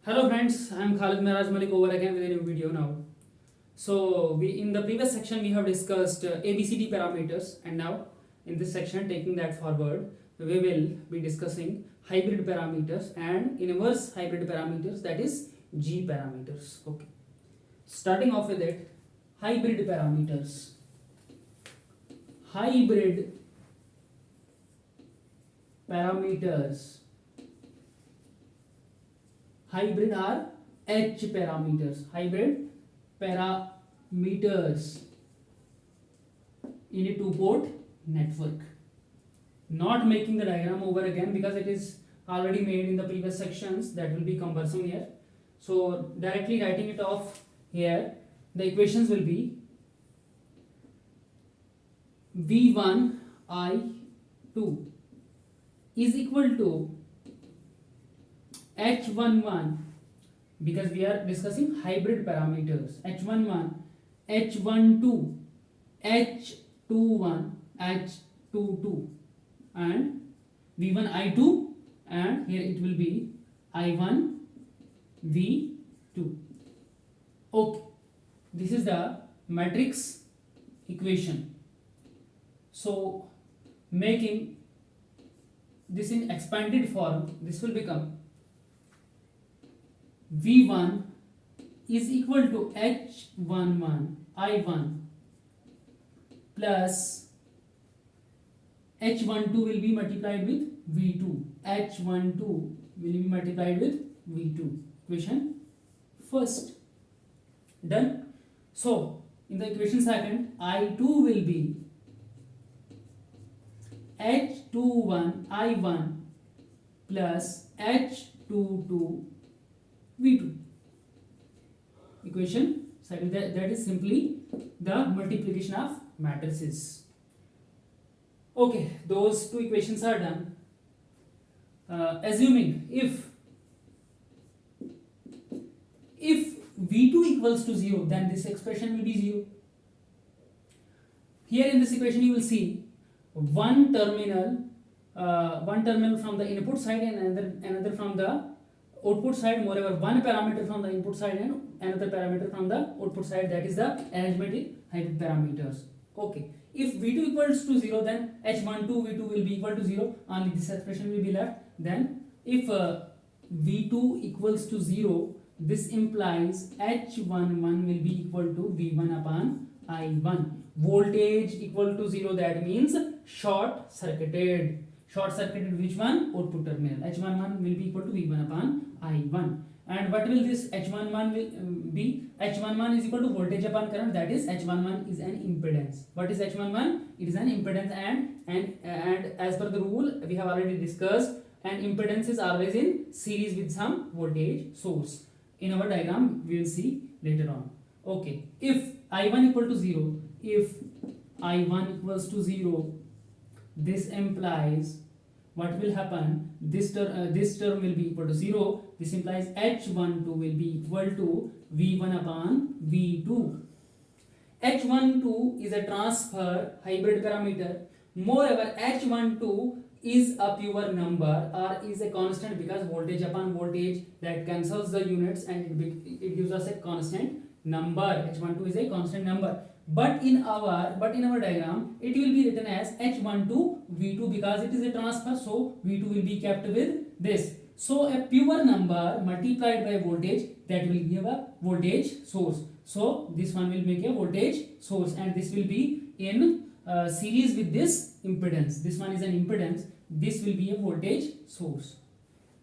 Hello friends, I am Khalid Miraj Malik over again with a new video now. So we in the previous section we have discussed ABCD parameters, and now in this section, taking that forward, we will be discussing hybrid parameters and inverse hybrid parameters, that is G parameters. Okay. Starting off with it, hybrid parameters. Hybrid parameters. Hybrid are H parameters. Hybrid parameters in a two-port network. Not making the diagram over again because it is already made in the previous sections. That will be cumbersome here. So directly writing it off here, the equations will be V1 I2 is equal to H11, because we are discussing hybrid parameters, H11, H12, H21, H22, and V1 I2, and here it will be I1 V2. Okay, this is the matrix equation. So making this in expanded form, this will become V1 is equal to H11 I1 plus H12 will be multiplied with V2. H12 will be multiplied with V2. Equation first. Done. So in the equation second, I2 will be H21 I1 plus H22 V2. Equation second, that is simply the multiplication of matrices. Okay, those two equations are done. Assuming if V2 equals to 0, then this expression will be 0. Here in this equation you will see one terminal from the input side and another from the output side. Moreover, one parameter from the input side and another parameter from the output side. That is the arrangement in hybrid parameters. Okay. If V2 equals to 0, then H12 V2 will be equal to 0. Only this expression will be left. Then if V2 equals to 0, this implies H11 will be equal to V1 upon I1. Voltage equal to 0, that means short circuited. Short circuited which one? Output terminal. H11 will be equal to V1 upon I1. And what will this H11 will be? H11 is equal to voltage upon current, that is H11 is an impedance. What is H11? It is an impedance, and as per the rule we have already discussed, an impedance is always in series with some voltage source. In our diagram we will see later on. Okay, if I1 equal to 0, if I1 equals to 0, this implies what will happen? This term will be equal to 0. This implies H12 will be equal to V1 upon V2. H12 is a transfer hybrid parameter. Moreover, H12 is a pure number or is a constant, because voltage upon voltage, that cancels the units and it gives us a constant number. H12 is a constant number. But in our diagram, it will be written as H12 V2, because it is a transfer, so V2 will be kept with this. So a pure number multiplied by voltage, that will give a voltage source. So this one will make a voltage source, and this will be in series with this impedance. This one is an impedance. This will be a voltage source.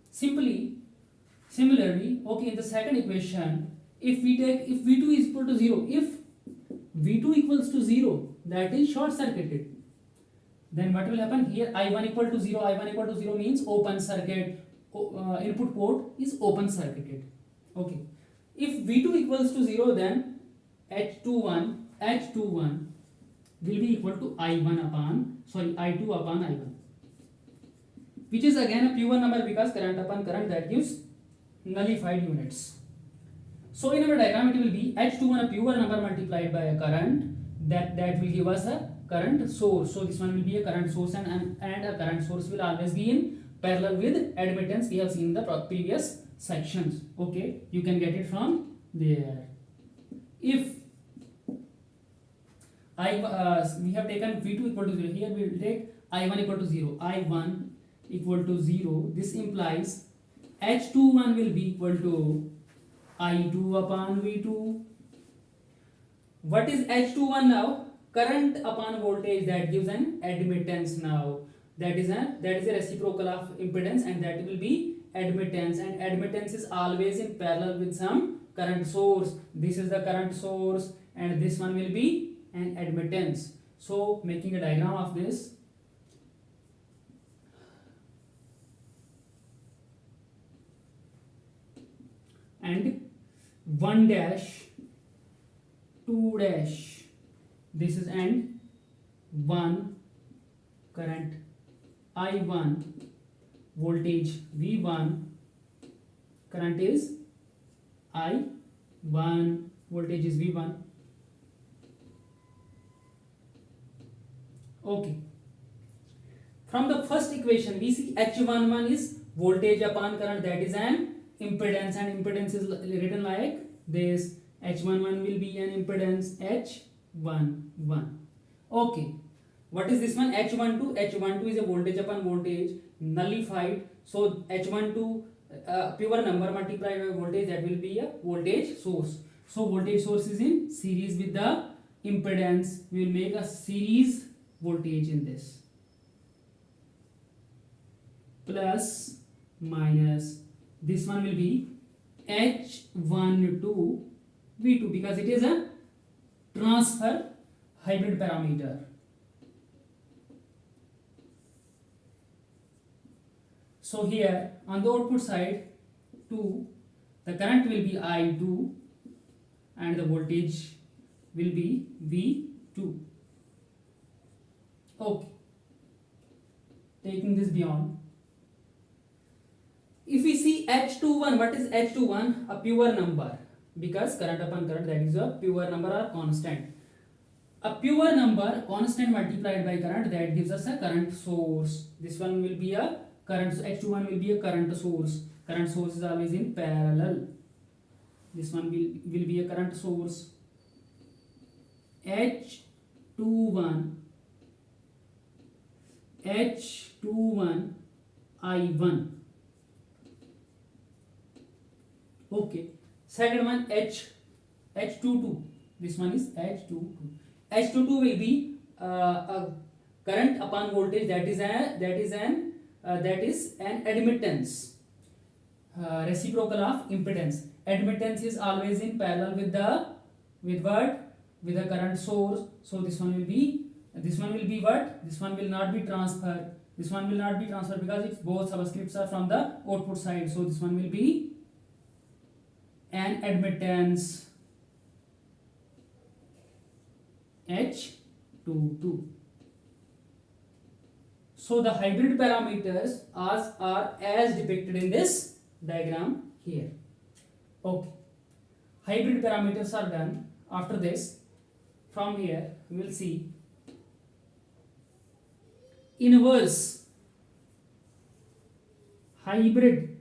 Similarly, okay, in the second equation, if V2 is equal to 0, if V2 equals to 0, that is short circuited, then what will happen? Here I1 equal to 0, I1 equal to 0 means open circuit, input port is open circuited. Okay. If V2 equals to 0, then H21 will be equal to I2 upon I1, which is again a pure number, because current upon current, that gives nullified units. So in our diagram it will be H21 a pure number multiplied by a current, that will give us a current source. So this one will be a current source, and a current source will always be in parallel with admittance. We have seen the previous sections. Okay, you can get it from there. If we have taken v2 equal to 0, here we will take I1 equal to 0. I1 equal to 0. This implies H21 will be equal to I2 upon V2. What is H21 now? Current upon voltage, that gives an admittance now. That is a reciprocal of impedance, and that will be admittance. And admittance is always in parallel with some current source. This is the current source, and this one will be an admittance. So making a diagram of this, and 1 dash 2 dash, this is and 1 current I1, voltage V1, current is I1, voltage is V1. Okay, from the first equation we see H11 is voltage upon current, that is an impedance, and impedance is written like this. H11 will be an impedance H11. Okay, what is this one? H12. H12 is a voltage upon voltage nullified. So H12 pure number multiplied by voltage, that will be a voltage source. So voltage source is in series with the impedance. We will make a series voltage in this, plus minus, this one will be H12 V2, because it is a transfer hybrid parameter. So here on the output side 2, the current will be I2 and the voltage will be V2. Okay, taking this beyond, if we see H21, what is H21? A pure number, because current upon current, that is a pure number or constant. A pure number constant multiplied by current, that gives us a current source. This one will be a current, H21 will be a current source. Current source is always in parallel. This one will be a current source. H21 I1. Okay, second one H22. This one is H22. H22 will be a current upon voltage, that is an admittance, reciprocal of impedance. Admittance is always in parallel with the current source. So this one will be what? This one will not be transferred. This one will not be transferred because it's both subscripts are from the output side. So this one will be an admittance H22. So the hybrid parameters are as depicted in this diagram here. Okay, hybrid parameters are done. After this, from here we will see inverse hybrid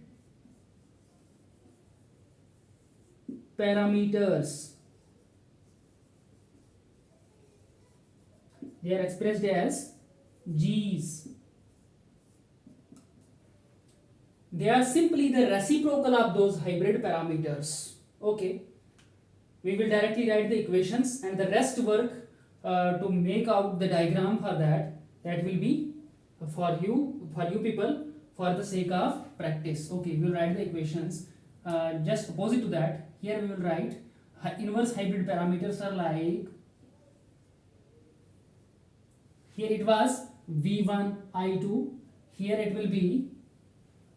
parameters. They are expressed as G's. They are simply the reciprocal of those hybrid parameters. Okay, we will directly write the equations, and the rest work to make out the diagram for that will be for you people, for the sake of practice. Okay, we will write the equations. Just opposite to that, here we will write inverse hybrid parameters are like, here it was V1 I2, here it will be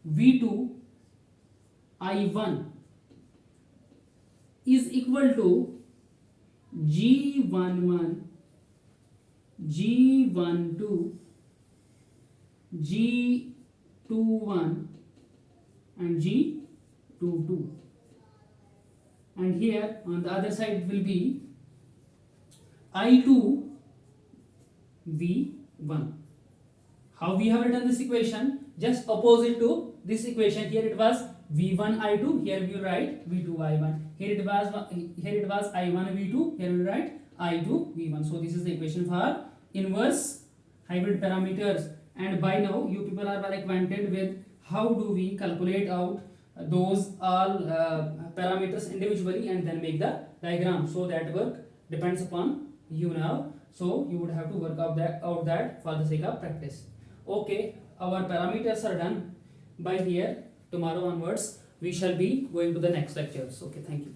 V2 I1 is equal to G11 G12 G21 and G22, and here on the other side it will be I2 V1. How we have written this equation? just opposite to this equation. Here it was v1 I2, here we will write v2 I1. Here it was I1 v2, here we will write I2 v1. So this is the equation for inverse hybrid parameters. And by now you people are well acquainted with how do we calculate out those all parameters individually and then make the diagram. So that work depends upon you now. So you would have to work out that for the sake of practice. Okay, our parameters are done. By here, tomorrow onwards we shall be going to the next lectures. Okay, thank you.